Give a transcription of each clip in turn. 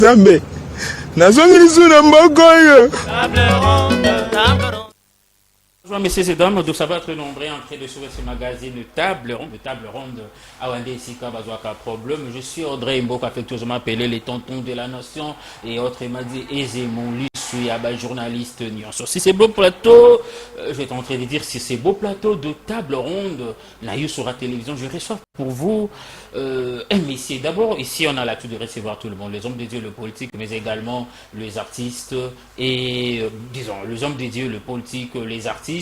Zambe. Nazongilisu na mbokoyo. Bonjour messieurs et dames, donc ça va être nombreux en train de suivre ce magazine de table ronde à Wande Sika Bazouaka Problème. Je suis Audrey Mbok, affectueusement appelé les tontons de la nation et autres m'a dit Ezemon Lissu, journaliste Nyonso. Si c'est beau plateau, je vais en train de dire si c'est beau plateau de table ronde, Naïu sur la télévision, je reçois pour vous un messier. D'abord, ici on a l'habitude de recevoir tout le monde, les hommes de Dieu, le politique, mais également les artistes et disons les hommes de Dieu, le politique, les artistes,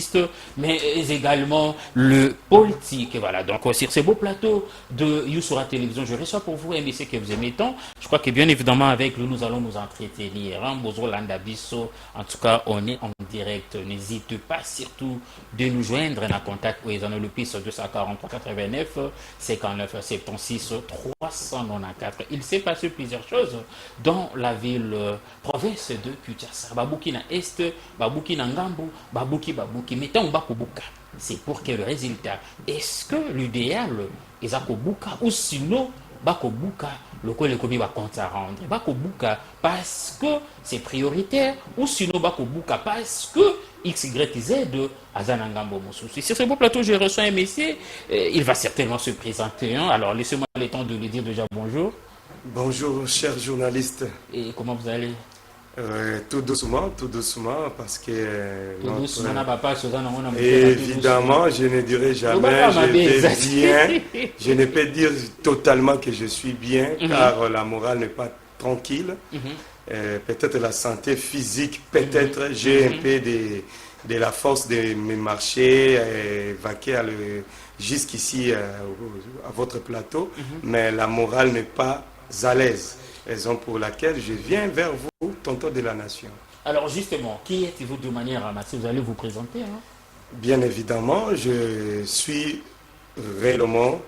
mais également le politique. Et voilà, donc sur ce beau plateau de You sur la télévision, je reçois pour vous un messier que vous aimez tant. Je crois que bien évidemment avec lui, nous allons nous entretenir. Hein? En tout cas, on est en direct. N'hésitez pas surtout de nous joindre en contact où ils ont le plus 243 89 59 76 394. Il s'est passé plusieurs choses dans la ville province de Kinshasa. Babouki na Est, Babouki na Ngambu, Babouki. Mettons Bakubuka. C'est pour quel résultat? Est-ce que l'idéal est Bakubuka ou sinon Bakubuka, le quoi le commis va compte à rendre? Bakubuka parce que c'est prioritaire ou sinon Bakubuka parce que XYZ Azanangambo Moussoussi. Sur ce beau plateau, je reçois un messier. Il va certainement se présenter. Hein. Alors laissez-moi le temps de lui dire déjà bonjour. Bonjour, chers journalistes. Et comment vous allez? Tout doucement, parce que... Évidemment, je ne dirai jamais, je vais bien. Je ne peux dire totalement que je suis bien, car la morale n'est pas tranquille. Peut-être la santé physique, peut-être j'ai un peu de la force de me marcher, vaquer jusqu'ici à votre plateau, mais la morale n'est pas à l'aise. Raison pour laquelle je viens vers vous, tonton de la nation. Alors justement, qui êtes-vous de manière ramassée? Vous allez vous présenter. Hein? Bien évidemment, je suis réellement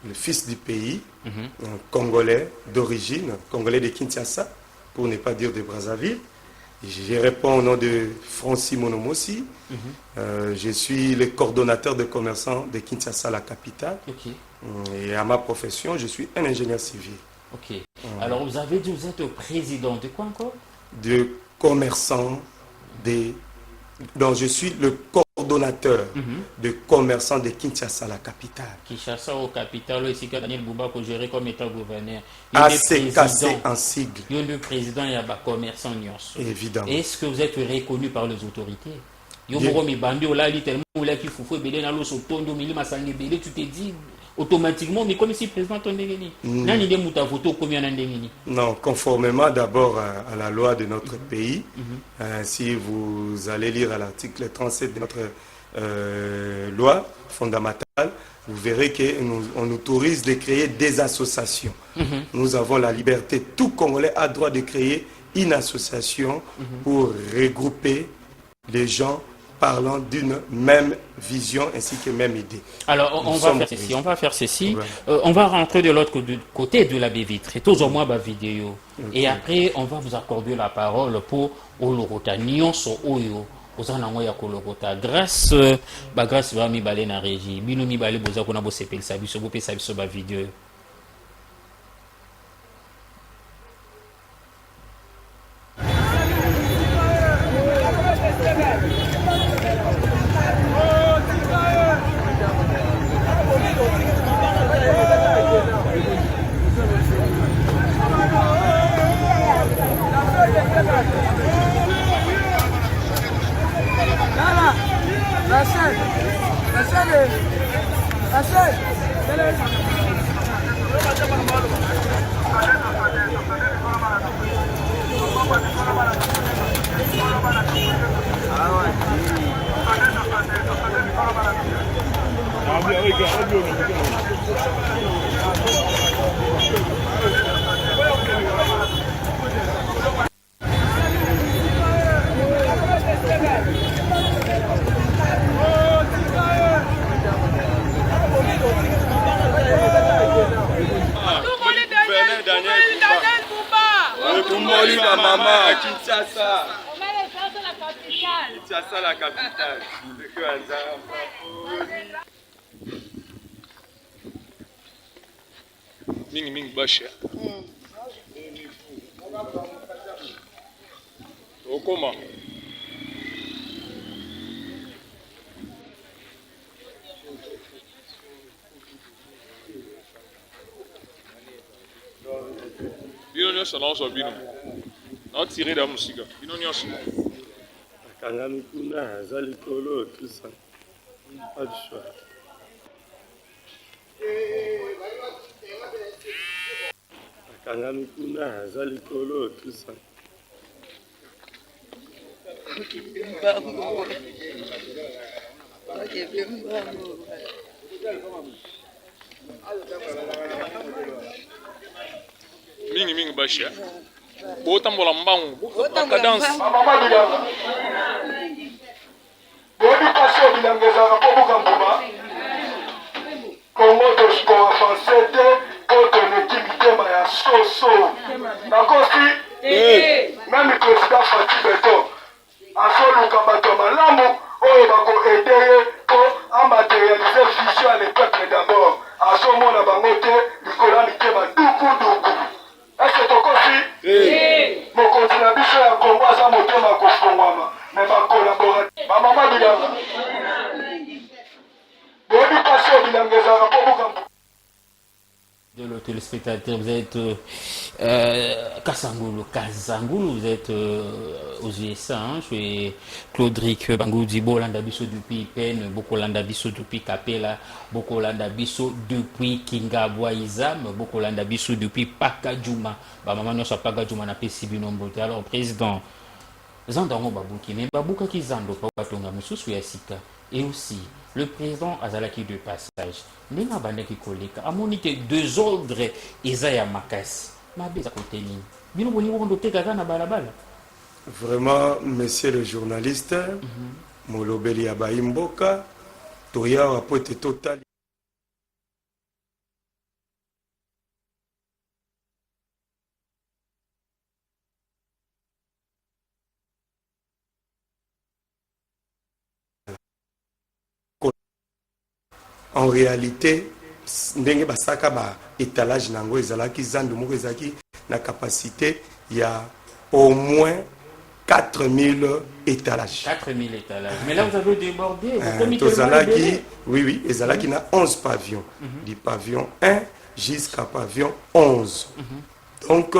le fils du pays, un Congolais d'origine, Congolais de Kinshasa, pour ne pas dire de Brazzaville. Je réponds au nom de Francis Monomossi. Je suis le coordonnateur de commerçants de Kinshasa, la capitale. Et à ma profession, je suis un ingénieur civil. Ok. Alors, vous avez dit que vous êtes président de quoi encore? De commerçants des... Donc, je suis le coordonnateur de commerçants de Kinshasa, la capitale. Kinshasa, au capital, ici, Daniel Bouba, que géré comme état gouverneur. ACKC en sigle. Il y a le président et il y a le commerçant. Évidemment. Est-ce que vous êtes reconnu par les autorités? Tu te dis automatiquement, mais comme si président non, conformément d'abord à la loi de notre pays, si vous allez lire à l'article 37 de notre loi fondamentale, vous verrez qu'on autorise de créer des associations. Nous avons la liberté, tout Congolais a droit de créer une association pour regrouper les gens parlant d'une même vision ainsi que même idée. Alors, on va faire ceci. On va rentrer de l'autre côté de la baie vitrée. Toujours moi, ma vidéo. Et après, on va vous accorder la parole pour Olorota. Nyonso Oyo. Grâce à mi balé na régie. Bino mi balé boza kona bo sepel sabi so bo pe sabi so ba vidéo. Kinshasa, la capitale. Mingi basha. Okoma. Bino nyonso naozwa bino naotire da mosika bino nyonso akangami kuna aza likolo tout ça pas de choix. Akangami kuna aza likolo tout ça. mingi mingi basha botambola mbangu cadence bobi pasi obilangezaka mpo bokambuma kongo tosikoka français te mpo toneki mitema ya soso nakosi meme président Fati Beton azoluka bato ya malamu oyo bakoede ye mpo amaterialize vision ya le peuple d'abord azomona bango te likolo ya mitema dukuduku ese tokosi mokonzi na biso ya kongo aza motema kofungwama me bakolabora bamama bilanga boyebi pasi oyo bilanga ezalaka mpo bukambo De le téléspectateur, vous êtes Kasangulu, vous êtes aux USA, hein, je suis Claudric Bangoudi, Bolanda Bisso depuis Pen, Bokolanda Bisso depuis Kapela, Bokolanda Bisso depuis Kingabwa Izam, Bokolanda Bisso depuis Pakajuma, maman ne soit Pakajuma na Pesibino Mbote. Alors, président, Zandango Babouki, mais Babouka qui Zando, Papatonga, Moussou Yassika, et aussi le président Azalaki de passage. Nenga bandeki koleka amonite deux ordres Isaiah Makas. Mabeza koteni. Bino boni wondo teka na balabala. Vraiment, monsieur le journaliste, Molobeli Abaimboka, Toya Wapote Total. En réalité, ndenge basaka ba étalage nango ezalaki zandu moko ezalaki na capacité il y a au moins 4000 étalages. 4000 étalages. Mais là vous avez débordé, oui, ezalaki na 11 pavillons, du pavillon 1 jusqu'à pavillon 11. Donc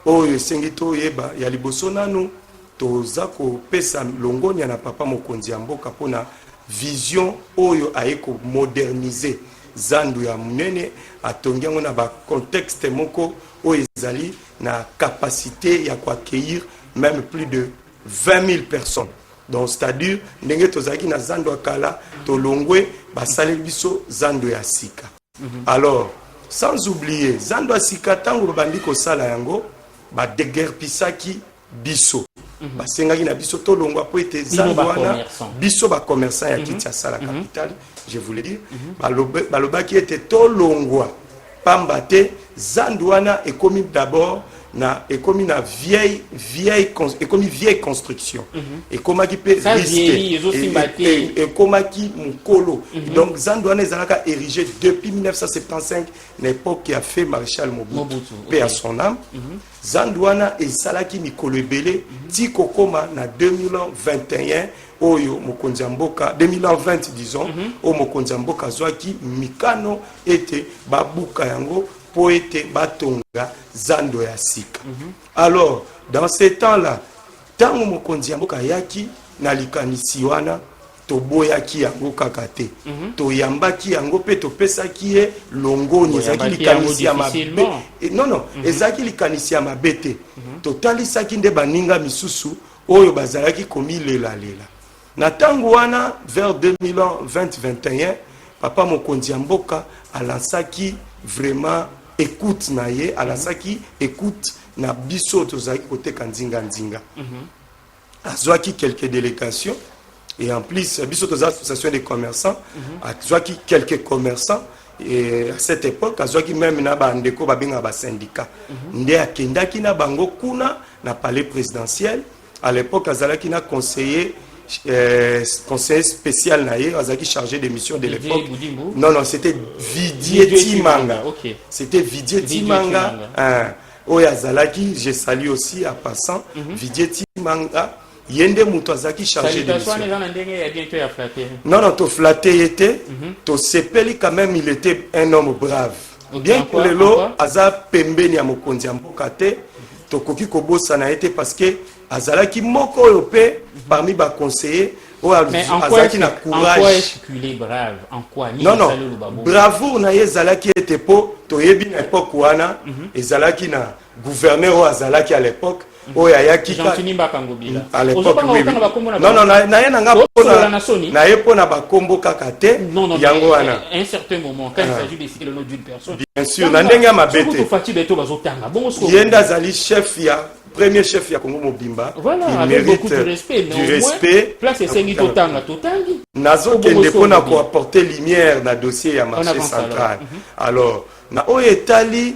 oyo sengito yeba ya liboso nanu toza ko pesa longoni na papa mokonzi ya mboka pona vision oyo aeko moderniser zandu ya munene atongiango na ba contexte moko oyo ezali na capacité ya accueillir même plus de 20 000 personnes. Donc c'est-à-dire ndenge tozaki na zandu akala tolongwe basali biso zandu ya sika. Alors sans oublier zandu ya sika tango bandi ko sala yango ba deguerpisaki biso. Basengaki na biso to longwa po ete zandwana biso ba commerçant ya Kinshasa la capitale, je voulais dire balobaki ete to longwa pamba te zandwana ekomi d'abord na ekomi na vieille construction ekomaki pe risque ekomaki mukolo. Donc zandwana ezalaka érigé depuis 1975 l'époque a fait maréchal Mobutu paix à son âme. Zandwana esalaki mikolo ebele ti kokoma na 2021 oyo mokonzi mboka 2020 disons o mokonzi mboka zwaki mikano ete babuka yango po ete batonga zando ya sika. Alors dans ces temps-là tango mokonzi mboka yaki na likanisi wana toboyaki yango kaka te toyambaki yango pe topesaki ye longoni ezaki likanisi ya mabe non ezaki likanisi ya mabe te totalisaki nde baninga misusu oyo bazalaki komilela na tango wana vers 2020-21 papa mokonzi mboka alansaki vraiment écoute na ye alansaki écoute na biso tozalaki koteka nzinga azwaki quelques délégations. Et en plus, biso aux associations des commerçants, azwaki quelques commerçants et à cette époque, azwaki même na bandeko babinga ba syndicat. Nde akendaki na bango kuna na palais présidentiel. À l'époque, azalaki na conseiller spécial na ye, azalaki chargé des missions de l'époque. Non, c'était Vidier Timanga. C'était Vidier Timanga. Oya azalaki, je salue aussi à passant Vidier Timanga. yende muto azaki chargé de mission. Non, non, to flatté était, to sepeli quand même, il était un homme brave. Okay, bien que le lot, aza pembeni ya mokonzi ya mboka te, to koki kobosa na été parce que azalaki moko yope parmi ba conseillers. Mais en quoi est-ce qu'il est brave? En quoi? Non, non, bravoure na ye zalaki ete po, to yebi na époque wana, ezalaki na gouverneur o azalaki à l'époque. Oh, à l'époque, oui. Non, non, na yepona ba kombo kakate. Non, non, à un certain moment, quand il s'agit de citer le nom d'une personne. Bien sûr, na ndenga mabete. Yenda zali chef ya, premier chef ya Congo Mobimba. Voilà, avec beaucoup de respect. Du respect. Place Sengi Totanga, Totangi. Nazo kende pona ko apporter lumière na dossier ya marché central. Alors, na o etali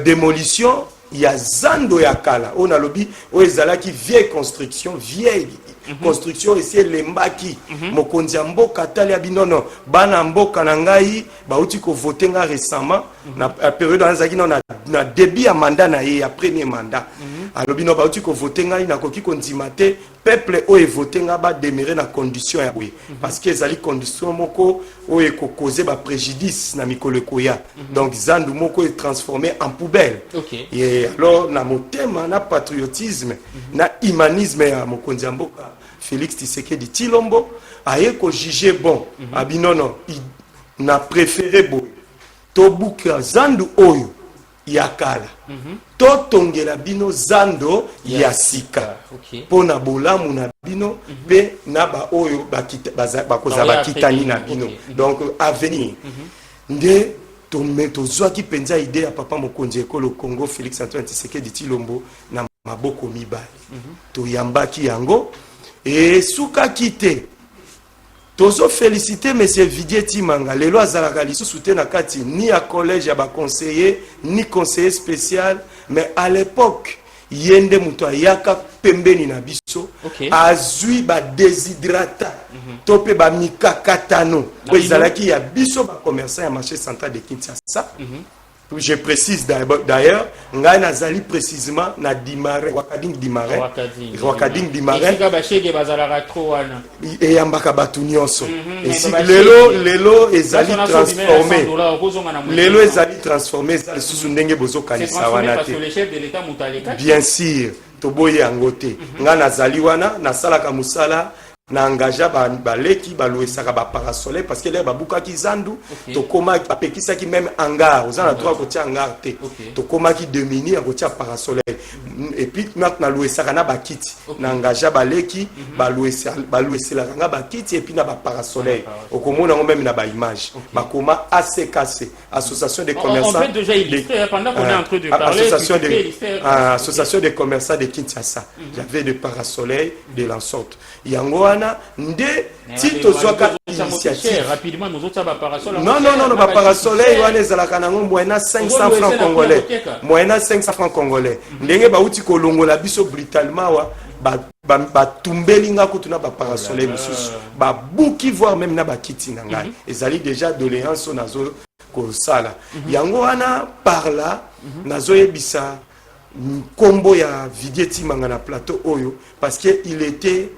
démolition. Il y a Zando Yakala, on a lobby, on est qui vieille construction, vieille construction ici les mbaki, mokondiambo katali abinono, banambo kanangai, bauti ko voté nga récemment, na période dans zaki na début à mandat na ya premier mandat. Alors bino bauti ko voté nga na koki kondimate, peuple o e voté nga ba demeurer na condition ya oui, parce que zali condition moko o e ko causer ba préjudice na mikolo koya. Donc Zando moko est transformé en poubelle. Okay. Et alors na motema na patriotisme, na humanisme ya mokonzi mboka Félix Tshisekedi Tshilombo aye ko juger bon abinono na préféré bo tobuka Zando oyo yakala to tongela bino Zando ya sika pona bolamu na bino pe na ba oyo bakoza bakitani na bino. Donc avenir nde tozwaki penza idée ya papa mokonzi ekolo Congo Félix Antoine Tshisekedi Tshilombo na maboko mibale toyambaki yango et suka kite tozo féliciter monsieur Vidier Timanga lelo azalaka lisusu te na kati ni à collège ya ba conseiller ni conseiller spécial, mais à l'époque yende muto ayaka pembeni na biso azui ba déshydrata tope ba mikakatano po ezalaki ya biso ba commerçant ya marché central de Kinshasa. Je précise d'ailleurs, ngai nazali précisément na Dimare, Wakading Dimare. Wakading Dimare. Et yambaka batu nyonso. Et si lelo ezali transformé. Lelo ezali transformé za lisusu ndenge bozo kanisa wana te. Bien sûr, toboye yangote. Nga nazali wana nasalaka musala na engagea baleki balouesaka ba parasoleil parce que là babukaki Zandu tokoma apekisaki même hangar ozana droit kotia hangar te tokomaki dominer kotia parasoleil et puis maintenant louesaka na bakiti na engagea baleki balouesela nga bakiti et puis na ba parasoleil okomona ngo même na ba image bakoma ACKC association des commerçants. On peut déjà illustrer pendant qu'on est en train de parler association des commerçants de Kinshasa. J'avais des parasoleils de l'ensorte yangoana nde tito zwaka initiative rapidement nous autres ba parasoleil. Non ba parasoleil wana ezalaka nango moyena 500 francs congolais. Moyena 500 francs congolais. Ndenge ba uti kolongola biso brutalement wa ba tumbelinga kutuna ba parasoleil mususu ba buki voire même na ba kiti na ngai ezali déjà doléance nazo ko sala yango wana par là nazo yebisa kombo ya Vidier Timanga na plateau oyo parce que il était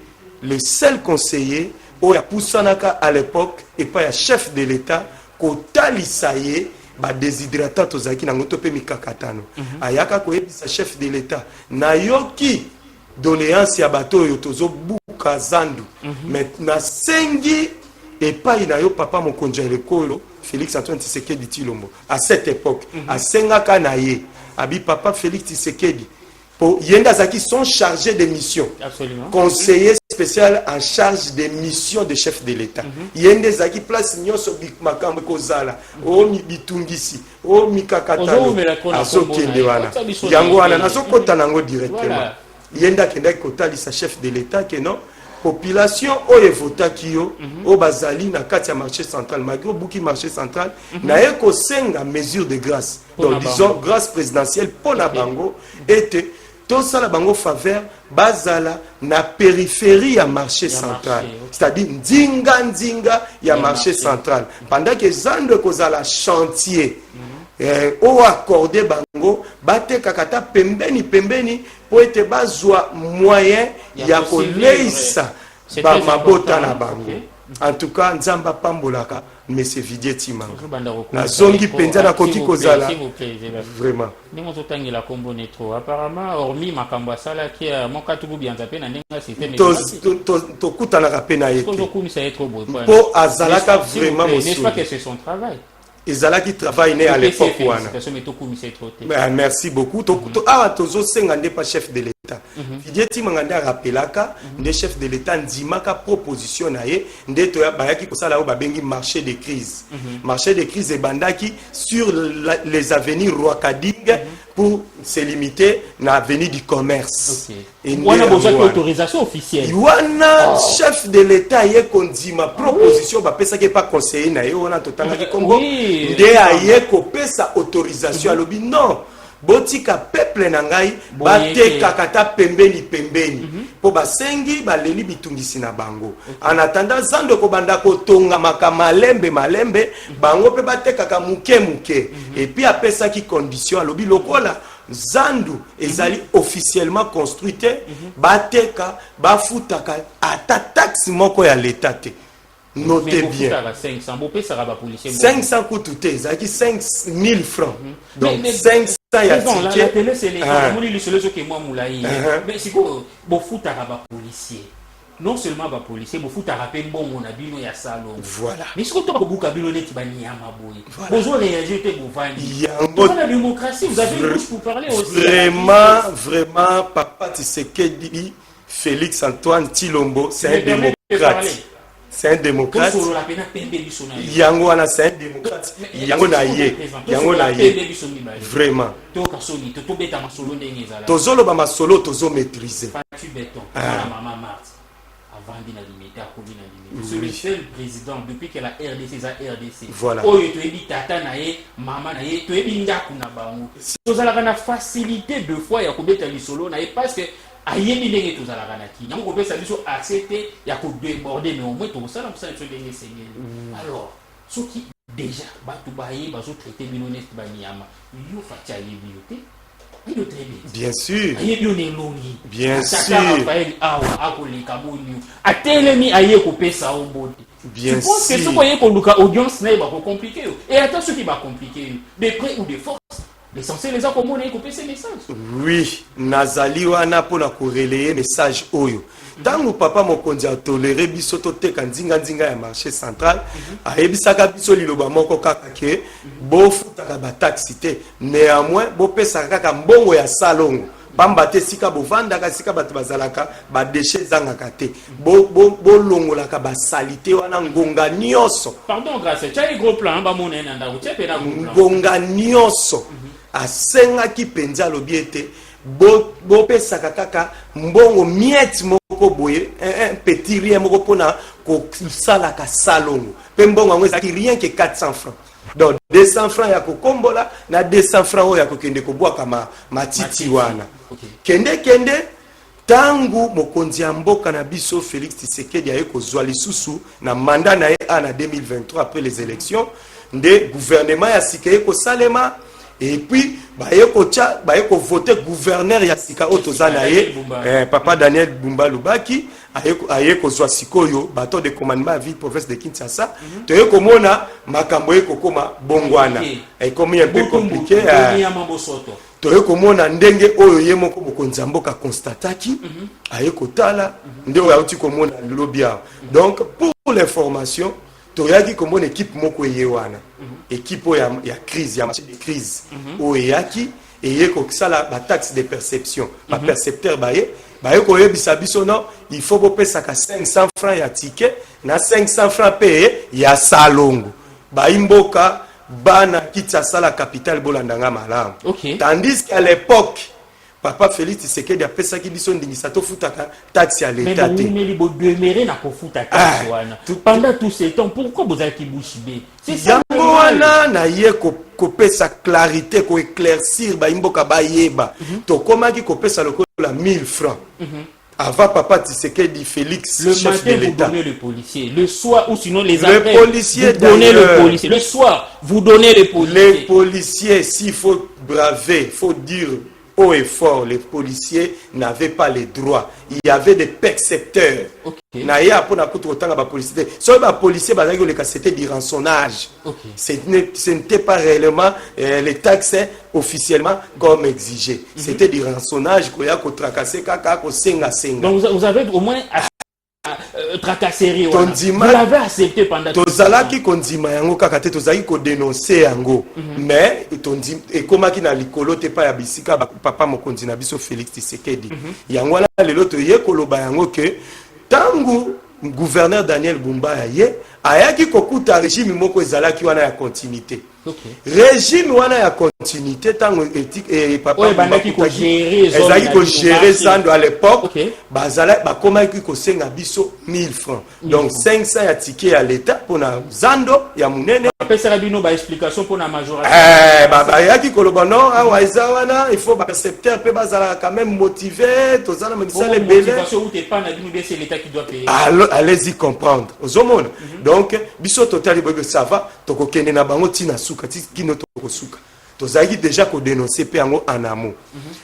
le seul conseiller au Poussanaka à l'époque et pas un chef de l'État kotalisaye ba déshydrata tozaki na ngoto pe mikakatano ayaka ko yebisa chef de l'État na yoki doléance ya bato yo tozo buka Zandu mais na sengi et pas ina yo papa mokonzi lekolo Félix Antoine Tshisekedi Tshilombo à cette époque à sengaka na ye abi papa Félix Tshisekedi pour yenda zaki sont chargés de mission. Absolument. Conseiller spécial en charge des missions de chef de l'État. Yenda zaki place nyonso bimakambo kozala o mi bitungisi o mikakatano azokende wana yango wana nazokota nango directement. Yenda kenda kotali sa chef de l'État que non population oyo votaki yo o bazali na kati ya marché central malgré buki marché central na eko senga mesure de grâce donc disons grâce présidentielle pour la bango était tout ça la bango faveur bazala na périphérie ya marché central c'est-à-dire ndinga ya marché central pendant que Zando kozala chantier o accordé bango bate kakata pembeni pembeni po ete bazwa moyen ya koleisa ba mabota na bango. En tout cas nzamba pambolaka monsieur Vidier Timanga na zongi penza na koki kozala vraiment ndenge totangela kombo netro apparemment hormis makambo asala ki moka tubu bianza pe na ndenge système to kutanaka pe na yete po azalaka vraiment monsieur n'est pas que c'est son travail. Ezalaki travail né à l'époque wana. Merci beaucoup. Tozo senga pas chef de l'État. Vidier Timanga rappelaka nde chef de l'État ndimaka proposition na ye nde to ya bayaki kosala o babengi marché de crise. Marché de crise e bandaki sur les avenirs Rwakading pour se limiter na avenue du commerce. Et on a besoin d'autorisation officielle. Wana chef de l'État ye kondima proposition ba pesa ke pas conseiller na ye on a totanga Congo. Nde aye kopesa autorisation alobi non botika peuple na ngai bate kakata pembeni pembeni po basengi baleli bitungisi na bango en attendant zando ko banda ko tonga makamalembe malembe bango pe bate kaka muke muke et puis apesa ki condition alobi lokola zandu ezali officiellement construite bateka bafutaka ata taxe moko ya l'état te. Notez bien. 500 coûte tout est, ça qui 5000 francs. Donc 500 y a ticket. La télé c'est les gens qui moi moulaï. Mais c'est quoi bon foot arabe policier. Non seulement ba policier, bon foot arabe bon mon abino ya salon. Voilà. Mais ce que tu as beaucoup kabilo net bani amaboy. Bonjour réagir te bouvani. La démocratie, vous avez une bouche pour parler aussi. Vraiment papa Tshisekedi Félix Antoine Tshilombo, c'est un démocrate. C'est un démocrate. Yango wana c'est un démocrate. Yango na ye. Yango na ye. Vraiment. Tozolo ba masolo tozo maîtriser. C'est le seul président depuis que la RDC est RDC. Voilà. Oh, tu es dit tata nae, maman nae, tu es dit ndaku na bango. Vous avez la facilité de fois ya kobeta lisolo nae parce que ayemi ndenge tozalaka na ki. Yango kopesa biso accepter ya ko déborder mais au moins to sala pour ça so ndenge seigneur. Alors, ce qui déjà batu baye bazo traiter binoneste ba nyama. Yo fatia yebiote. Bien sûr. Bien sûr. Bien sûr. Que ce voyez qu'on a audience n'est pas compliqué. Et attention ce qui va compliquer. De près ou de force. L'essentiel les gens comme on a copié ces messages. Oui, Nazali wana pona ko relayer message oyo. Tango papa mokonzi a toléré biso to te kanzinga nzinga ya marché central, a ebisaka biso liloba moko kaka ke bo futaka ba taxi te. Néanmoins, bo pesa kaka mbongo ya salongo. Bamba te sika bo vanda ka sika batu bazalaka ba déchets zangaka te. Bo longolaka ba salité wana ngonga nyonso. Pardon grâce, tu as un gros plan ba monena nda tu pe na gros plan. Ngonga nyonso. Asenga ki penza lobiete bo pesaka kaka mbongo miette moko boye un petit rien moko pona ko salaka salongo pe mbongo ngo ezaki rien que 400 francs. Donc 200 francs ya kokombola na 200 francs ya kokende ko bwaka matiti wana. Kende tangu mokonzi ya mboka na biso Félix Tshisekedi aye ko zwa lisusu na mandat na ye en 2023 après les élections de gouvernement ya sikaye ko salema. Et puis, baye ko voter gouverneur ya sika otozana ye papa Daniel Bumba Lubaki aye ko zwa sikoyo bateau de commandement à ville province de Kinshasa to ye ko mona makambo ye ko koma bongwana et comme un peu compliqué to ye ko mona ndenge oyo ye moko bokonzi mboka constataki aye ko tala ndenge auti ko mona lobia. Donc pour l'information toyaki comme une équipe moko yewana équipe ya crise ya marché de crise oyaki et ko sala ba taxe de perception ba percepteur baye ko yebisa biso non il faut pesa ka 500 francs ya ticket na 500 francs paye ya salongo ba imboka bana kitsa sala capitale bolandanga malamu. Tandis qu'à l'époque papa Félix Tshisekedi a pesa ki biso ndingisa to futaka taxe à l'état. Pendant tout ce temps, pourquoi vous avez qui bouchibé? C'est ça. Yangoana na ye ko pesa clarité ko éclaircir ba imboka ba yeba. To komaki ko pesa lokola 1000 francs. Avant Papa Tshisekedi, Félix, le chef matin, de l'État. vous donnez le policier. Le soir, ou sinon les Le après, policier, vous donnez le d'ailleurs. policier. Le soir, vous donnez le policier. Les policiers, s'il faut braver, il faut dire haut et fort, les policiers n'avaient pas les droits. Il y avait des percepteurs. Ok. C'était du rançonnage. Ok. Ce n'était pas réellement les taxes officiellement comme exigé. C'était du rançonnage. Donc vous avez au moins tracasserie. Vous Tondima- l'avez accepté pendant tout ce temps. tozalaki kondima yango kaka te tozalaki kodenonse yango mais ekomaki na likolo te pa ya bisika papa mokonzi na biso Félix Tshisekedi yango wana lelo toye koloba yango ke tangu gouverneur Daniel Bumbaya ye ayaki kokuta régime moko ezalaki wana ya continuité. Okay. Régime wana ya continuité tango papa Ouais, bandaki ko gérer zone ezalaki na ko bino gérer marché. Zando à l'époque Okay. bazala bakomaki kosenga biso 1000 francs donc 500 ya ticket ya l'état pona Zando ya munene Apesera bino ba explication pour la majoration. bayaki koloba non awa eza wana il faut percepteur pe bazala quand même motivé tozala misala belé. Motivation ou t'es pas na bino, c'est l'État qui doit payer. Allez-y comprendre ozomona donc biso totali boye ça va tokokende na bango tina suka kino tokosuka tozalaki déjà ko dénoncer pe yango en amont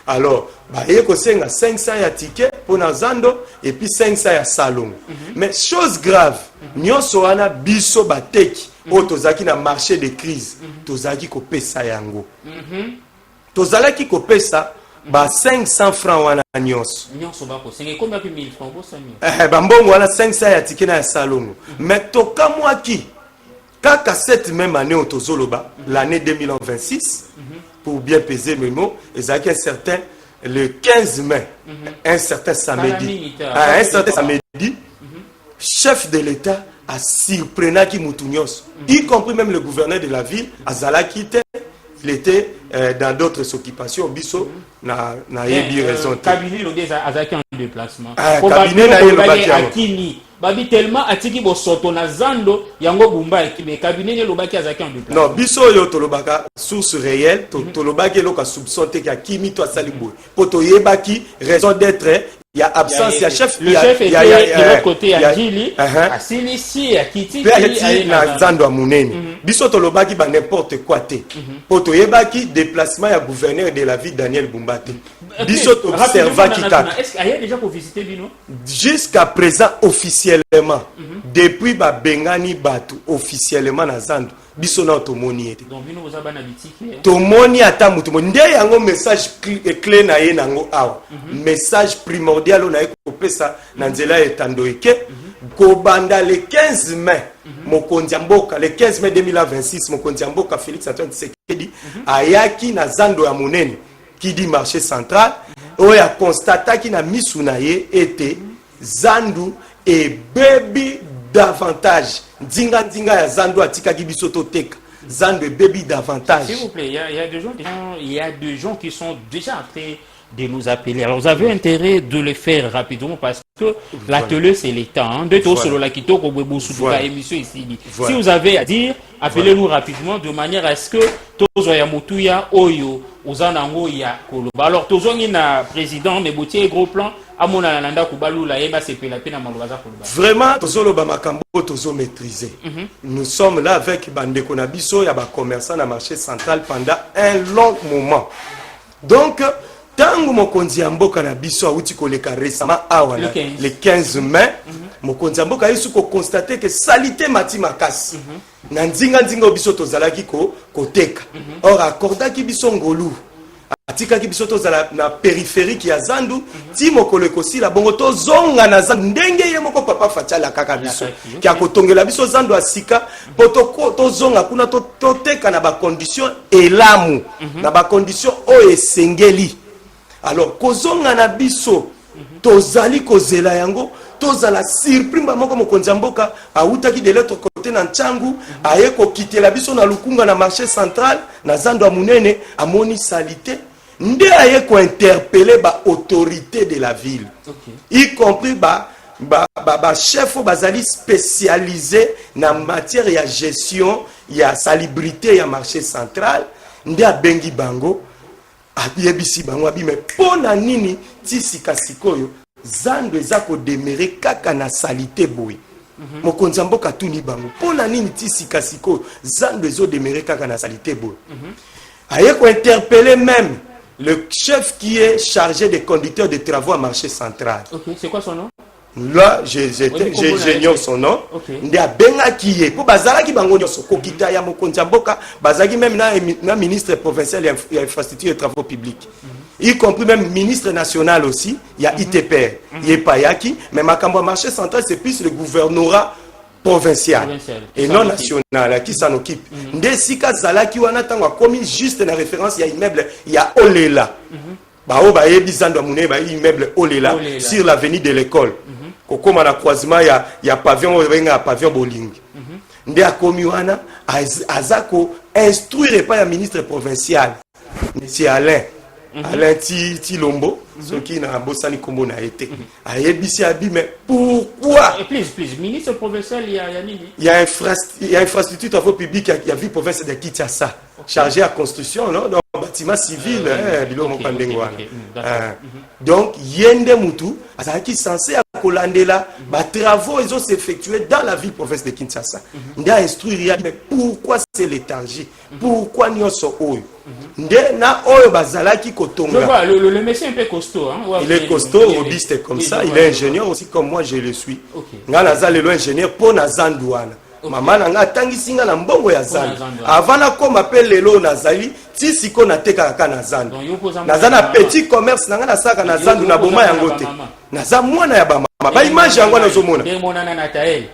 alors baye kosenga 500 ya ticket pona Zando et puis 500 ya salon mais chose grave nyonso wana biso bateki o tozalaki na marché de crise tozalaki kopesa yango tozalaki kopesa ba 500 francs wana nyonso Nyonso ba ko senga combien 1000 francs bo 5000. bambongo wana 500 ya ticket na ya salon mais tokamwaki kaka cette même année au Tozoloba, l'année 2026, pour bien peser mes mots, et un certain, le 15 mai, un certain samedi, chef de l'État a surpris qui Moutounyos, y compris même le gouverneur de la ville, Azalaki, il était dans d'autres occupations, Bisso n'a eu raison. Cabinet l'odé Azaki en déplacement. Cabinet n'a eu le babi tellement atiki bo soto na Zando yango Bumba mais cabinet ne lobaki Azaki en déplacement. Non, biso yo tolobaka source réelle, tolobaki loka soupçon te ka kimi to salibo. Poto yebaki raison d'être, il y a absence, il y a chef, le chef était de l'autre côté à Djili, à Sinisi, à Kiti, na Zando Amunene. Biso tolobaki ba n'importe quoi te. Poto yebaki déplacement ya gouverneur de la ville Daniel Bumbate. Biso observaki kaka. Est-ce qu'il y a déjà pour visiter Bino? Jusqu'à présent officiellement depuis ba bengani batu officiellement na Zando biso na tomoni ete donc Bino oza bana bitiki tomoni ata mutu nde yango message clé na ye nango awa message primordial na ekopesa na nzela etando eke kobanda le 15 mai mokonzi mboka le 15 mai 2026 mokonzi mboka Félix Antoine Tshisekedi ayaki na Zando ya monene qui dit marché central oya constataki na misu na ye ete Zandu et baby davantage. Ndinga ya Zandu atikaki bisoto teka. Zandu et baby davantage. S'il vous plaît, il y a des gens qui sont déjà en train de nous appeler. Alors vous avez intérêt de le faire rapidement parce que l'atelier c'est l'État. Si vous avez à dire, appelez-nous rapidement de manière à ce que Tozo Yamutuya Oyo Ozanango ya Koloba. Alors Tozo na président mais boutier gros plan amona nanda kubalu la eba c'est la peine à Malobaza Koloba. Vraiment Tozo lo ba makambo Tozo maîtriser. Nous sommes là avec Bande Konabiso ya ba commerçant na marché central pendant un long moment. Donc tangu mokonzi mboka na biso auti koleka récemment awa le 15 mai mokonzi mboka yesu ko constater que salité mati makasi na nzinga biso tozalaki ko koteka or accordaki biso ngolu atikaki biso tozala na périphérique ya Zandu ti mokolo kosi la bongo tozonga na Zandu ndenge ye moko papa Fachala kaka biso ki akotongela biso Zandu asika poto tozonga kuna toteka na ba condition elamu na ba condition o esengeli. Alors kozonga na biso tozali kozela yango tozala surpris moko mokonzi mboka autaki de l'autre côté na Nchangu aye ko kitela biso na Lukunga na marché central na Zando Amunene amoni salité nde aye ko interpeller ba autorité de la ville y compris ba chef bazali spécialisé na matière ya gestion ya salubrité ya marché central nde abengi bango abiyebisi bango abime pona nini tisika sikoyo zando ezako demere kaka na salité boy. Mokonzi mboka tuni bango. Pona nini ti sikasiko zando ezo demere kaka na salité boy. Aye ko interpeller même le chef qui est chargé des conducteurs de travaux à marché central. Ok, c'est quoi son nom? Là, j'ignore son nom. Nde abenga kiye. Pour bazala ki bango nyoso kokita ya mokonzi mboka, bazaki même na ministre provincial et infrastructure et travaux publics. Y compris même ministre national aussi, il y a ITPR, il y a Payaki, mais Makambo marché central c'est plus le gouvernorat provincial et non national qui s'en occupe. Ndesika zalaki wana tango commis juste na référence il y a immeuble, il y a Olela. Bao ba yebizando mune ba immeuble Olela sur l'avenue de l'école. Kokoma na croisement il y a pavillon venga pavillon Boling. Nde akomi wana azako instruire pas le ministre provincial monsieur Alain Alain Tilombo, ce qui n'a pas bossani kombo na été. Ayebisi abi mais pourquoi? Please, ministre provincial il y a nini? Il y a infrastructure travaux publics, il y a vu province de Kinshasa chargé à construction non dans bâtiment civil bilo mokandengwana. Donc yende mutu azaki censé kolandela ba travaux ils ont s'effectuer dans la ville province de Kinshasa. Nda instruire mais pourquoi c'est léthargie? Pourquoi nyoso oyo? Nde na oyo bazalaki kotonga. Je vois le monsieur un peu costaud hein. Ouais, il est costaud, robuste comme ça, il est ingénieur aussi comme moi je le suis. Nga nazali lo ingénieur pour na zandouana. Maman nanga tangisinga na mbongo ya zandu. Avant na ko m'appelle lelo nazali ti siko na teka kaka na zandu. Nazana petit commerce nanga na saka na zandu na boma yango te. Naza mwana ya bama. Ba image yango na zomona.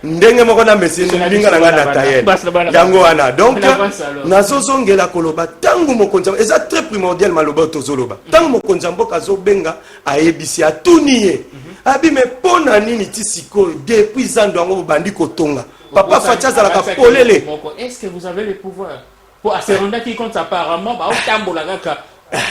Ndenge moko na mesi ndinga nanga na tayel. Yango wana. Donc nazozongela koloba tangu mokonza eza très primordial maloba tozoloba. Tangu mokonza mboka zo benga ayebisi atuniye. Abi me pona nini ti siko depuis zandu yango bandi kotonga. Papa Fatia zalaka polele. Est-ce que vous avez le pouvoir pour asseranda qui compte apparemment ba otambola kaka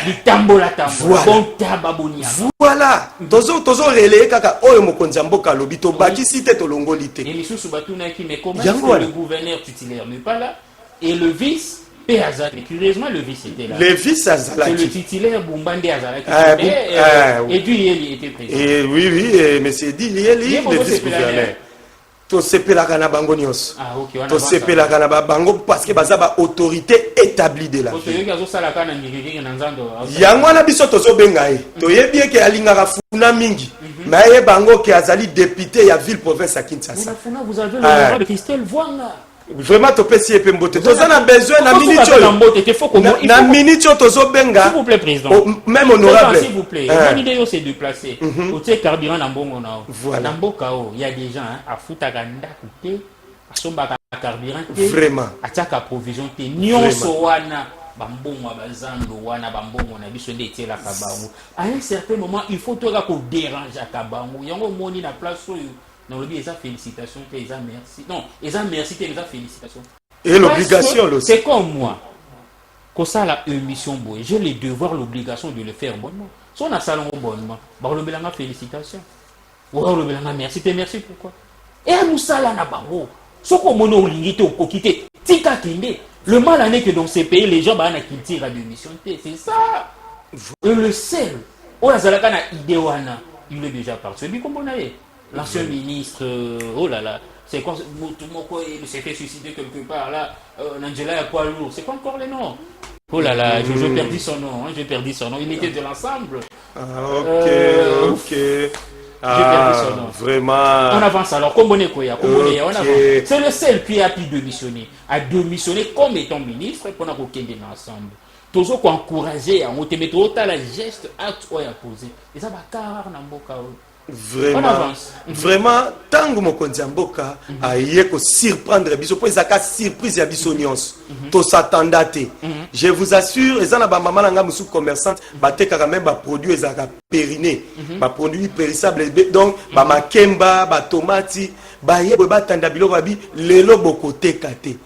ditambola tambola bon tababonia. Voilà. Tozo relé kaka oyo mokonzi mboka lobi to bakisi te to longoli te. Et les sous batuna qui mais comment le gouverneur titulaire n'est pas là et le vice Péazat, curieusement le vice était là. Le vice Azalaki. C'est le titulaire Bumbande Azalaki. Et puis il était président. Et oui, monsieur dit il est le vice-gouverneur. To sepelaka na bango nyos. Ah OK, to sepelaka na bango parce que bazaba autorité établie de la ville. Yango na biso tozo benga e. To yebi ke alingaka funa mingi. Mais bango ke azali député ya ville province à Kinshasa. Vous avez le droit de Christelle Voanga. Vraiment to pesi e pembote. Toza na besoin na minute na minute tozo benga. S'il vous plaît président. Même honorable. S'il vous plaît. Mon idée c'est de placer. Au tiers carburant na mbongo na. Na mboka o, il y a des gens à futaka ndaku te, asomba carburant te. Vraiment. Ataka provision te. Nyonso wana bambongo bazando wana bambongo na biso ndete la kabango. À un certain moment, il faut toi ko déranger kabango. Yango moni na place oyo. Non, le ça félicitations, ça merci. Non, ça merci, ça félicitations. Et l'obligation aussi. C'est comme moi. Quand ça la émission boy, j'ai le devoir, l'obligation de le faire bonnement. Si on a salon bonnement, bah le belanga félicitations. Ou le belanga merci, merci pourquoi? Et à nous ça là na bango. Ce qu'on mono lingité au kokité, tika kinde. Le mal est que dans ces pays les gens bah na culture à l'émission, c'est ça. Et le seul, on a zalaka na idée wana, il est déjà parti. C'est bien comme on a eu. L'ancien ministre, oh là là, c'est quoi, il s'est fait suicider quelque part là, Angela quoi lourd, c'est quoi encore les noms? Oh là là, je perdis son nom, hein, j'ai perdu son nom, il était de l'ensemble. Ok. J'ai perdu son nom. Vraiment. On avance alors, on avance. C'est le seul qui a pu démissionner, comme étant ministre, pour nous requêter ensemble. Toujours qu'on encourager à monter, mais tout à la geste, acte ou à poser. Et ça va carrément dans le cas. Vraiment tango mokonzi mboka aye ko surprendre biso po ezaka surprise ya biso nyonso to s'attenda te. Je vous assure ezana ba mama nanga musu commerçante batekaka même ba produits ezaka périmés, ba produits périssables donc ba makemba ba tomati ba yebo ba tanda biloko babi lelo bokote kate.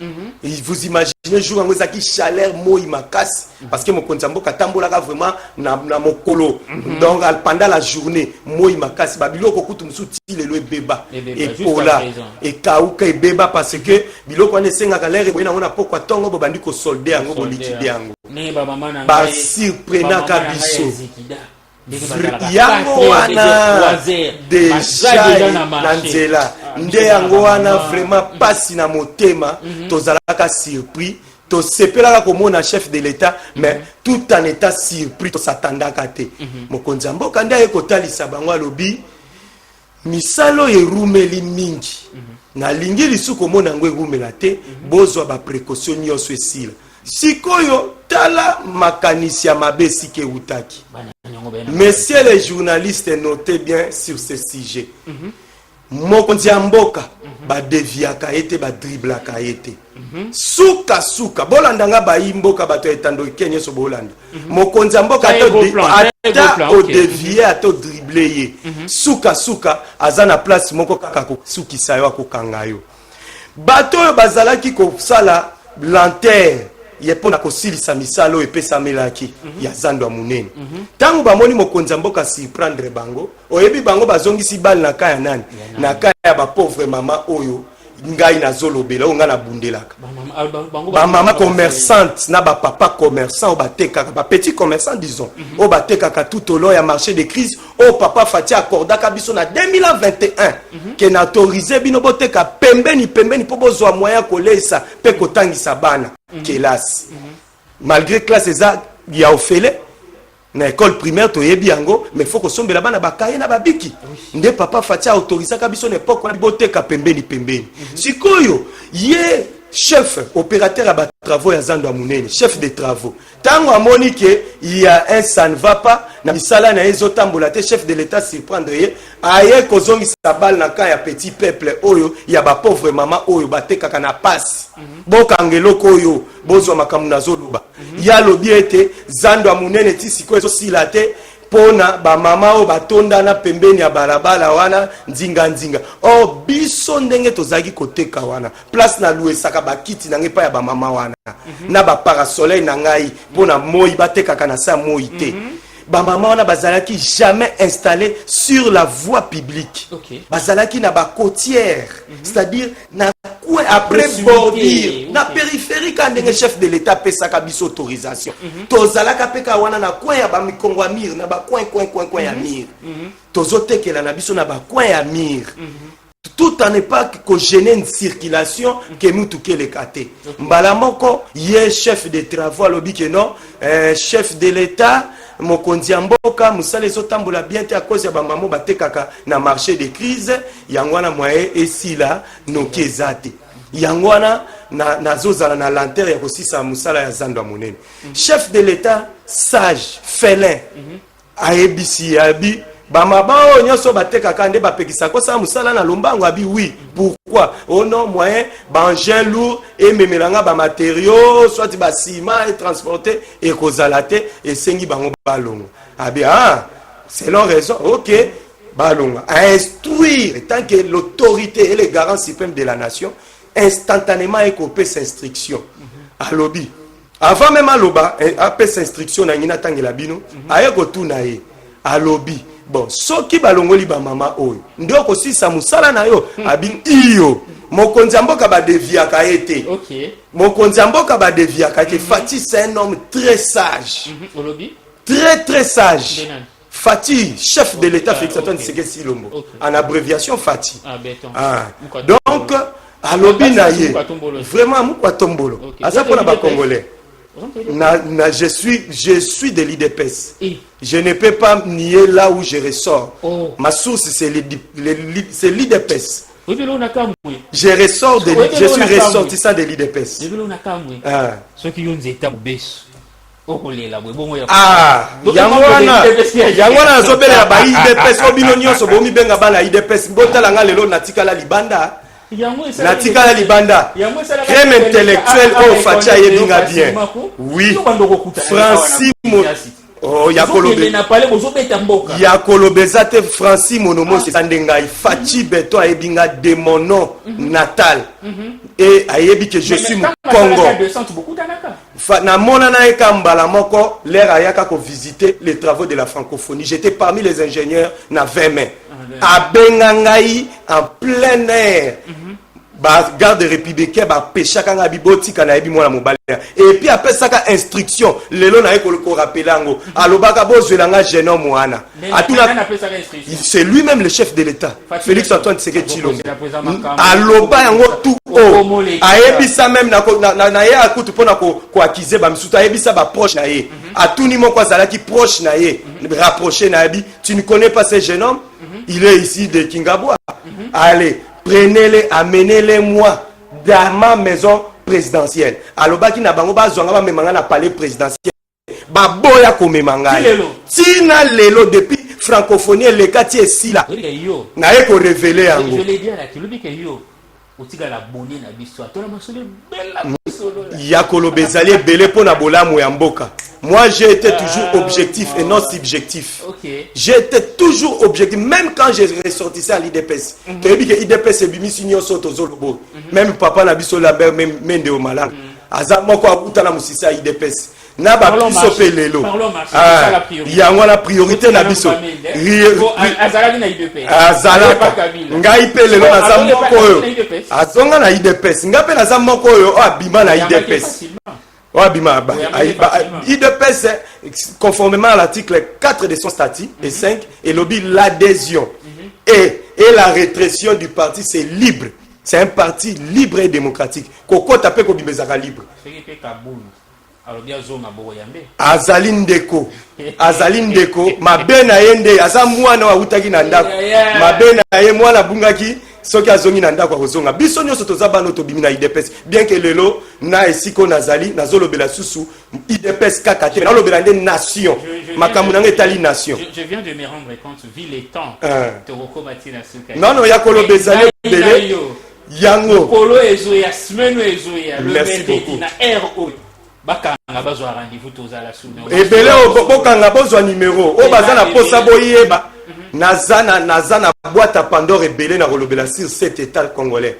Vous imaginez jour ngo ezaki chaleur moi makasi parce que mokonzi mboka tambolaka vraiment na mokolo donc pendant la journée moi makasi babiloko kutu musuti lelo ebeba ekola ekauka ebeba parce que biloko wana esengaka lere boyina ngona pokwa tongo bobandi ko solder yango bolitide yango ne ba mama na ba surprenaka biso yango wana déjà na nzela nde yango wana vraiment pasi na motema tozalaka surpris tosepelaka komona chef de l'état mais tout en état surpris tosatandaka te mokonzi ya mboka nde ayekotalisa bango alobi misalo erumeli mingi nalingi lisusu komona yango erumela te bozwa baprécaution nyonso esila sikoyo tala makanisi ya mabe esika eutaki. Messieurs les journalistes, notez bien sur ce sujet. Mokonzi ya mboka ba deviaka ete ba driblaka ete suka suka bolanda ba imboka bato etando Kenya so bolanda mokonzi ya mboka ata o devier ato dribler ye suka suka azana place moko kaka ko suki sayo akokanga yo bato yo bazalaki ko sala lanterne yepona kosilisa misalo epesamelaki ya zando ya munene tango bamoni mokonzi mboka surprendre bango oyebi bango bazongisi bal na kaya nani na kaya ba pauvre mama oyo ngai nazolobela o nga na bundelaka ba mama commerçante na ba papa commerçant o batekaka ba petit commerçant disons o batekaka tout au long ya marché de crise o papa Fati accordaka biso na 2021 ke na autorisé bino boteka pembeni po bozwa moyen kolesa pe kotangisa bana kelasi malgré classe eza ya ofele na école primaire toyebi yango mais faut kosombela bana bakaye na babiki nde papa Fati autorisaka biso na époque na boteka pembeni sikoyo ye chef opérateur à travaux ya zando munene chef de travaux tango amoni que il y a un ça ne va pas na misala na ezotambola te chef de l'état surprendre ye aye kozongisa bal na ka ya petit peuple oyo ya ba pauvre mama oyo batekaka na passe bokangelo koyo bozwa makamu nazoloba ya lobi ete zando munene ti siko ezosila te pona ba mama o batonda na pembeni ya balabala wana nzinga o biso ndenge tozaki koteka wana place na louesaka bakiti na ngepa ya ba mama wana na ba parasoleil na ngai pona moi batekaka na sa moi te ba mama wana bazalaki jamais installé sur la voie publique bazalaki na ba côtière c'est-à-dire na coin après bordure na périphérique ndenge chef de l'état pesaka biso autorisation tozalaka peka wana na coin ya ba mikongo mir na ba coin ya mir tozotekela na biso na ba coin ya mir tout en n'est pas que gêner une circulation que nous tout les kate mbala moko ye chef de travaux lobi que non chef de l'état mokonzi ya mboka musala ezotambola bien te à cause ya bamamo batekaka na marché de crise yango na moyen esila noki ezate yango wana nazozala na lanterne ya kosisa musala ya zando munene chef de l'état sage félin aebisi abi bamaba o nyoso batekaka nde bapekisa kosa musala na lombango abi oui pourquoi oh non moyen engin lourd et memelanga ba matériaux soit ba ciment et transporter et kozalate et sengi bango balongo abi selon raison OK balonga à instruire tant que l'autorité et les garants suprêmes de la nation instantanément écopé cette instruction à lobby avant même à loba après cette instruction na ngina tangela bino ayeko tunaye à lobby bon soki balongoli ba mama oyo ndoko sisa musala na yo abin iyo mokonzi mboka ba deviaka ete mokonzi mboka ba deviaka ke Fati c'est un homme très sage très sage Fati chef de l'état Félix Antoine Tshisekedi Tshilombo en abréviation Fati donc à lobby na ye vraiment mukwatombolo asa pona ba congolais je suis de l'IDPS. Je ne peux pas nier là où je ressors. Ma source, c'est l'IDPS. Je ressors de je suis ressortissant de l'IDPS. Yangwana zobela ba IDPS obino nyonso bomi benga bana IDPS mbotala nga lelo natikala libanda. Natikala libanda crème intellectuelle au Fatia yebinga bien oui Francis Yakolobezate Francis Monomo Sandengai Fati Beto yebinga de mon nom natal et ayebi que je suis Congo na mona na ekambala moko l'air ayaka ko visiter les travaux de la francophonie j'étais parmi les ingénieurs na 20 mai à Bengangai en plein air ba garde républicain ba pécha kanga biboti kana yebi mwana mobali et puis après ça ka instruction lelo na ko rappeler ngo alobaka bozwelanga jeune homme wana atuna c'est lui-même le chef de l'état Félix Antoine Tshisekedi Tshilombo aloba yango tout o ayebisa même na ye akutu pona ko accuser ba misuta ayebisa ba proche na ye atuni moko azalaki proche na ye rapproché na yebi tu ne connais pas ce jeune homme il est ici de Kingabwa allez prenez-les, amenez-les moi dans ma maison présidentielle. Alobaki na bango ba zonga ba memanga na palais présidentiel. Ba boya ko memanga. Tina lelo depuis francophonie le quartier si là. Na ye ko révéler yango. Je l'ai dit là, tu le dis que yo otiga la bonne na biso. Tona masole bella solo. Ya kolobezali belé pona bolamu ya mboka. Moi, j'ai été toujours objectif et non subjectif. Okay. J'ai été toujours objectif, même quand j'ai ressortissé à l'IDPS. Tu as dit que l'IDPS est bimisi soto zolobo. Même papa n'a biso la belle même de Omalan. Azam moko abuta na musisi à l'IDPS. Na ba biso pelelo. Il y a la priorité na biso. Azalaki na IDPS. Azalaka. Ngai pelelo na zam moko yo. Azonga na IDPS. Ngape na zam moko yo abima na IDPS. IDPS, conformément à l'article 4 de son statut et 5, et lobby l'adhésion et la répression du parti, c'est libre. C'est un parti libre et démocratique. Koko tapé ko bimezaka libre. Azaline Deko, ma bena yende, azamwana wa utaki na ndako. Ma bena ye mwana bungaki. Soki azongi na ndako kozonga biso nyonso tozaba no tobimi na IDPS bien que lelo na esiko nazali nazolobela susu IDPS kaka te na lobela nde nation makambo nanga etali nation. Je viens de me rendre compte vu les temps te rekomati na suka non ya kolobezali belé yango kolo ezo ya semaine ezo ya le BD na RO bakanga bazwa rendez-vous tozala sunu ebele bokanga bozwa numéro o bazana posa boyeba Nazana boîte à Pandore et Belé na rolobela sur cet état congolais.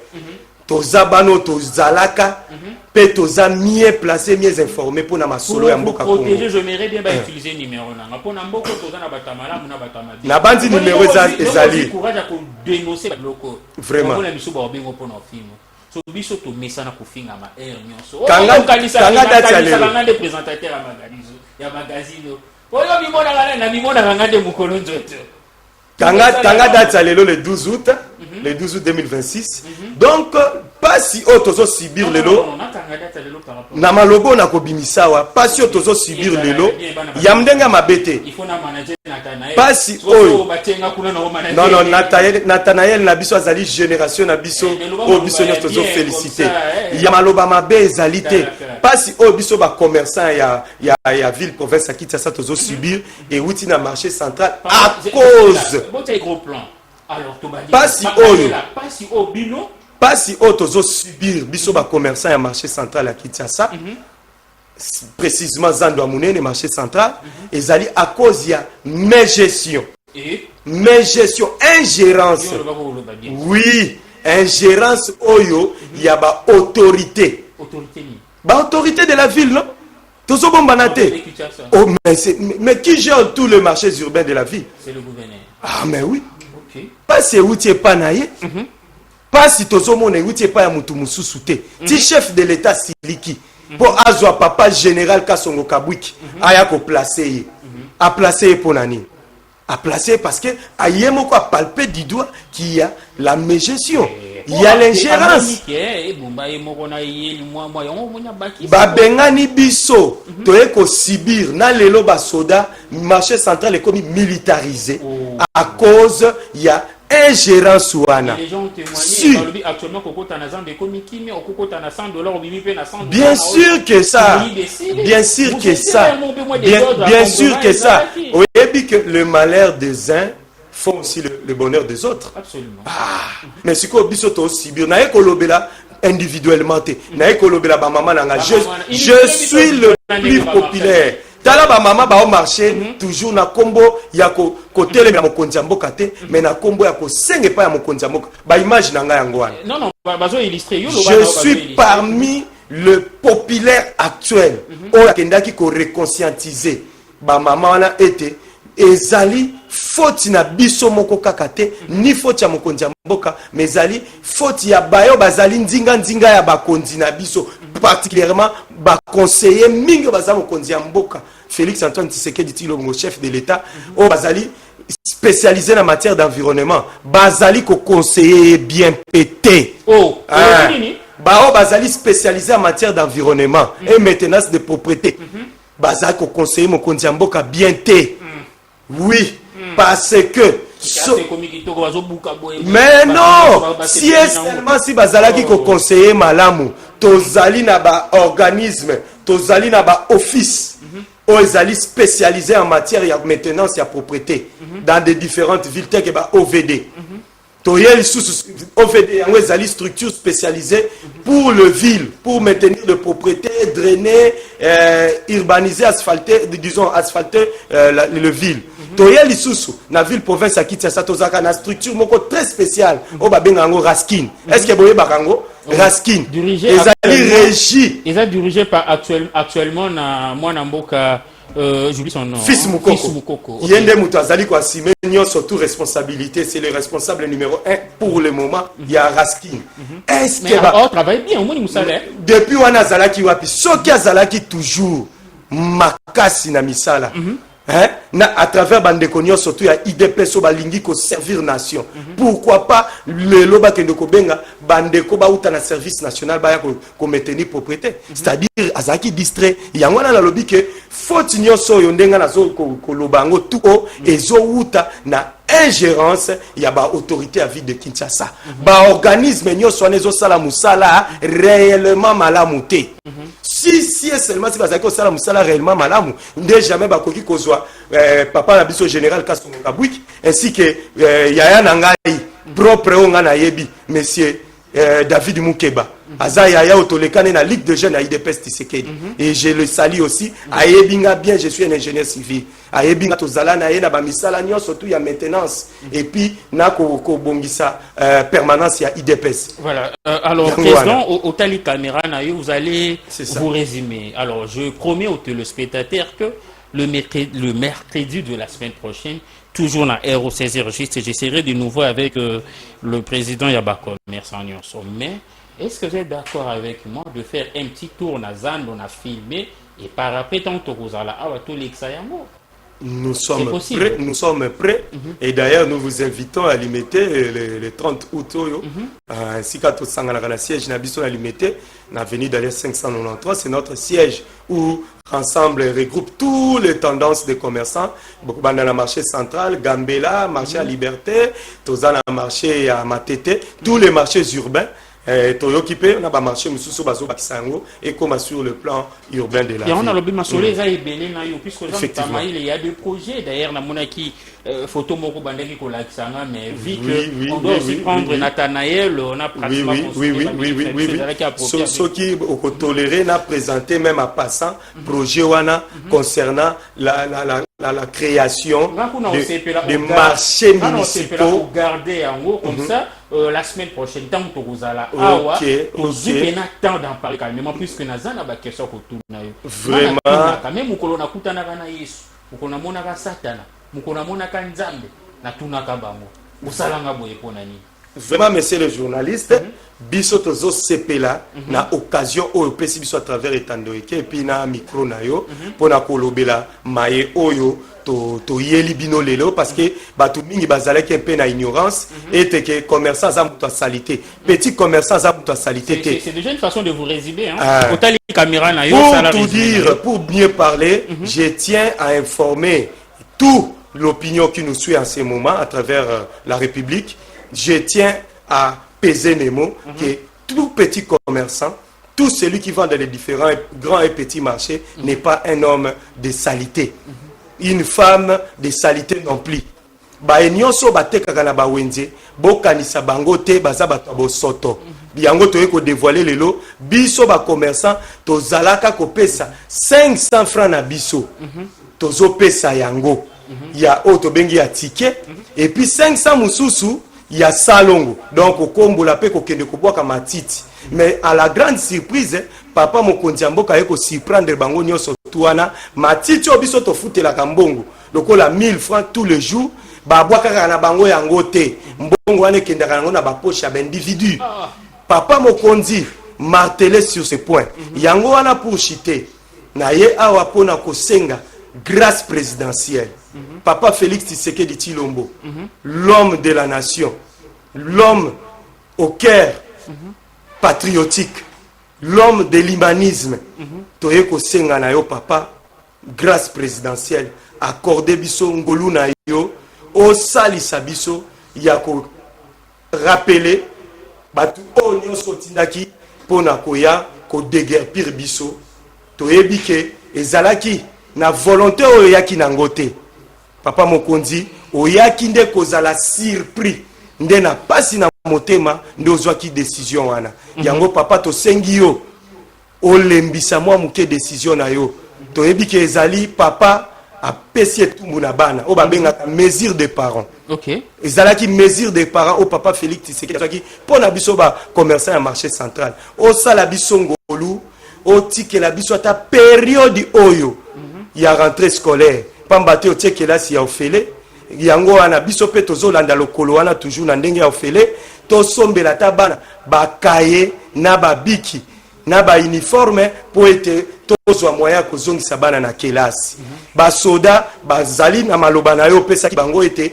Toza bano tozalaka pe toza mieux placé mieux informé pour na masolo ya mboka Congo. Protéger, j'aimerais bien utiliser numéro na pour na mboko toza na batamala na batama. Na bandi numéro ezali. Courage à dénoncer loko. Vraiment. On a biso ba bengo pour na film. So biso to mesa na kofinga ma air nyonso. Kanga dati alelo. Kanga de présentateur à magazine ya magazine. Oyo bimona ngana na bimona ngana de mukolo nzoto. Kanga date à le 12 août, le 12 août 2026. Donc, pas si auto subir le lot. Na malobo na kobimisawa, pas si auto subir le lot. Yamdenga mabete. Pas si oyo. Non, Nathanaël na biso azali génération na biso o biso nyos tozo féliciter. Yamaloba mabe ezalité. Pas si o biso ba commerçant ya ville province à Kinshasa tozo subir et outi na marché central à cause pas si oyo pas si auto subir biso ba commerçant ya marché central à Kinshasa précisément Zando Amunene marché central ezali à cause ya mégestion ingérence oui ingérence oyo ya ba autorité de la ville non tozo bombanate oh mais qui gère tout le marché urbain de la ville? C'est le gouverneur. Ah mais oui. Pas si outie pas naie. Pas si tozo mona outie pas ya mutu mususu te. Ti chef de l'état siliki pour azwa papa général Kasongo Kabwiki aya ko placer a placer pour nani. A placer parce que ayemo ko palper du doigt qu'il y a la mégestion. Il y a l'ingérence. Babengani biso toye ko sibir na lelo basoda marché central est comme militarisé à cause il y a ingérence wana. Les gens témoignent actuellement kokota na zande komiki mais okokota na $100 bien sûr que ça. Bien sûr que ça. Bien sûr que ça. Vous voyez que le malheur des uns font aussi le bonheur des autres. Absolument. Mais si ko biso to sibir na ekolobela individuellement te na ekolobela ba maman nanga je suis le plus populaire. Tala ba maman ba au marché toujours na kombo ya ko tele ya mokonzi mboka te mais na kombo ya ko senge pa ya mokonzi mboka ba image nanga yango wana. Non bazo illustrer je suis parmi le populaire actuel. O akendaki ko réconscientiser ba maman wana été ezali faute na biso moko kaka te ni faute ya mokonzi ya mboka mais ezali faute ya bayo bazali nzinga ya bakonzi na biso particulièrement baconseiller mingi baza mokonzi ya mboka Félix Antoine Tshisekedi Tshilombo chef de l'État o bazali spécialisé en matière d'environnement bazali ko conseiller bien pété bao bazali spécialisé en matière d'environnement et maintenance de propriété bazali ko conseiller mokonzi ya mboka bien té oui parce que mais non si seulement si bazalaki ko conseiller malamu tozali na ba organisme tozali na ba office ezali spécialisé en matière de maintenance et propriété dans des différentes villes telles que OVD. OVD ezali structure spécialisée pour le ville, pour maintenir de propriété, drainer, urbaniser, asphalter, disons asphalter le ville. Toyeli susu na ville province à Kinshasa tozaka na structure moko très spéciale o babengango Raskin. Est-ce que boye bakango Raskin ezali régie dirigé par actuellement na mwana mboka j'oublie son nom. Fils Moukoko. Yende mutu azali ko assumer surtout responsabilité, c'est le responsable numéro 1 pour le moment, il y a Raskin. Est-ce que travaille bien au moins musala. Depuis wana azalaki wapi soki azalaki toujours makasi na misala. À travers Bandekonio, surtout il y a IDP so balingi ko servir nation. Pourquoi pas le loba kendeko benga Bandeko ba uta na service national ba ya ko maintenir propriété. C'est-à-dire azaki distrait. Yango na lobi que faute nyonso yo ndenga na zo ko lobango tout o ezo uta na ingérence ya ba autorité à vie de Kinshasa. Ba organisme nyonso nezo sala musala réellement malamuté. Si seulement si bazaki osala musala réellement malamu nde jamais bakoki kozwa papa na biso général Kasongo Kabwiki ainsi que yaya nangai propre onga na yebi monsieur David Moukeba aza yaya otolekane na ligue de jeunes à IDPS Tshisekedi et je le salue aussi ayebinga bien je suis un ingénieur civil ayebinga tozala na ye na ba misala nyonso surtout ya maintenance et puis na ko bongisa permanence ya IDPS. Voilà alors président au tali caméra na yo vous allez vous résumer. Alors je promets aux téléspectateurs que le mercredi de la semaine prochaine, toujours dans RO16 Registre, j'essaierai de nouveau avec le président Yabako. Merci Nyonso. Mais est-ce que vous êtes d'accord avec moi de faire un petit tour dans Zan, on a filmé et par après tant que vous allez à tout l'examen? Nous sommes prêts, et d'ailleurs nous vous invitons à limiter le 30 août ainsi qu'à tout le siège à limiter l'avenue d'aller 593, c'est notre siège où ensemble regroupe toutes les tendances des commerçants dans le marché central, Gambela, marché à Liberté, Tozana marché à Matete, tous les marchés urbains. Toyokipe, on a marché et comme sur le plan urbain de la ville. On a il y a des projets d'ailleurs qui photo moko bandeki ko laksanga mais vu que on doit aussi prendre Nathanaël on a pratiquement ce qui au toléré n'a présenté même à passant projet wana concernant la création des marchés municipaux. Garder en haut comme ça la semaine prochaine tant que vous allez awa OK temps d'en parler carrément puisque nazana ba question ko tuna yo vraiment quand même ko na kutana kana Yesu ko na mona ka satana mukona mona ka nzambe na tunaka bango usalanga boye pona nini. Vraiment monsieur le journaliste biso tozo sepela na occasion oyo pesi biso à travers etandoike et puis na micro na yo pona kolobela maye oyo to yeli bino lelo parce que batu mingi bazalaki un peu na ignorance et que commerçant za muto salité petit commerçant za muto salité. C'est déjà une façon de vous résumer autant les caméras na yo pour tout dire pour bien parler je tiens à informer tout l'opinion qui nous suit en ce moment à travers la République. Je tiens à peser mes mots que tout petit commerçant, tout celui qui vend dans les différents grands et petits marchés n'est pas un homme de salité. Une femme de salité non plus. Ba nyonso batekaka na ba wenze bokanisa bango te baza bato bosoto. Biango toye ko dévoiler lelo biso ba commerçant tozalaka ko pesa 500 francs na biso. Tozo pesa yango. Il y a auto bengi ya ticket et puis 500 mususu il y a salongo donc au kombo la pe ko kende ko boka matiti mais à la grande surprise papa mokonzi mboka yeko surprendre bango nyonso tuana matiti obiso to futela kambongo lokola 1000 francs tous les jours babwakaka na bango yango te mbongo wana ekendaka yango na bapoche ya baindividu. Papa Mokonzi martelé sur ce point. Yango wana pour chiter na ye awa pona kosenga grâce présidentielle. Papa Félix Tshisekedi Tshilombo, l'homme de la nation, l'homme au cœur patriotique, l'homme de l'humanisme. Toye kosenga na yo papa grâce présidentielle accordé biso ngolu na yo o salisa biso ya ko rappeler batu onyo sotindaki pona koya ko déguerpir biso toyebi ke ezalaki na volonté oyo yaki nango te. Papa Mokonzi oyaki nde kozala surpris nde na pasi na motema nde ozwaki décision wana. Yango papa tosengi yo olembisa mwa muke décision na yo. Toyebi ke ezali papa apesi etumbu na bana o babengaka mesure des parents. OK. Ezalaki mesure des parents au papa Félix Tshisekedi azaki pona biso ba commerçant ya marché central. O sala biso ngolu o tikela biso ata période oyo ya rentrée scolaire. Pamba te o tikela si ya ofele yango wana biso pe tozolanda lokolo wana toujours na ndenge ya ofele to sombela ta bana bakaye na babiki na ba uniforme po ete tozwa moya kozongisa bana na kelasi. Ba soda bazali na maloba na yo pesa ki bango ete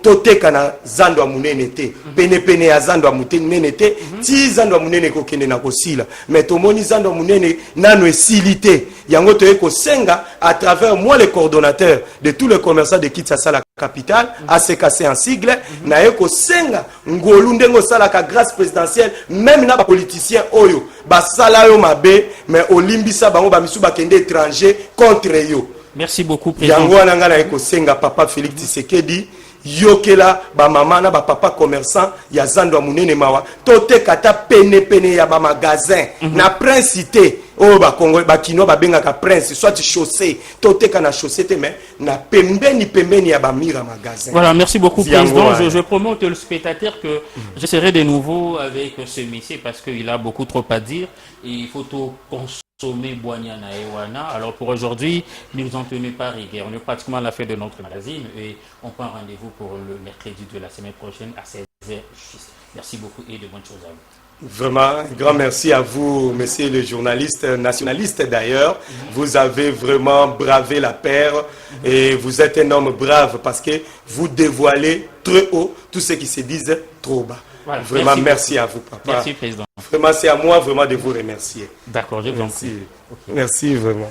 toteka na zando ya munene te pene pene ya zando ya munene te ti zando ya munene kokende na kosila mais tomoni zando ya munene nano esili te yango toye kosenga à travers moi le coordonnateur de tous les commerçants de Kinshasa la capitale ACKC en sigle na ye kosenga ngolu ndengo sala ka grâce présidentielle même na ba politiciens oyo ba sala yo mabe mais olimbisa bango ba misu bakende étranger contre yo. Merci beaucoup président. Yango ananga na ye kosenga papa Félix Tshisekedi yokela ba mama na ba papa commerçant ya zando munene mawa tote kata pene pene ya ba magasin na principité o ba Congo ba kino ba benga ka prince soit chaussée tote kana chaussée te mais na pembeni ya ba mira magasin. Voilà, merci beaucoup président. Je promets aux téléspectateurs que je serai de nouveau avec ce monsieur parce qu'il a beaucoup trop à dire et il faut tout consommer Boignana et Wana. Alors pour aujourd'hui, ne nous en tenez pas rigueur. On est pratiquement à la fin de notre magazine et on prend rendez-vous pour le mercredi de la semaine prochaine à 16h. Merci beaucoup et de bonnes choses à vous. Vraiment, un grand merci à vous, monsieur le journaliste nationaliste d'ailleurs. Vous avez vraiment bravé la paire et vous êtes un homme brave parce que vous dévoilez très haut tout ce qui se disent trop bas. Voilà, vraiment, merci à vous, papa. Merci, président. Vraiment, c'est à moi vraiment de vous remercier. D'accord, je vous en prie. Merci, vraiment.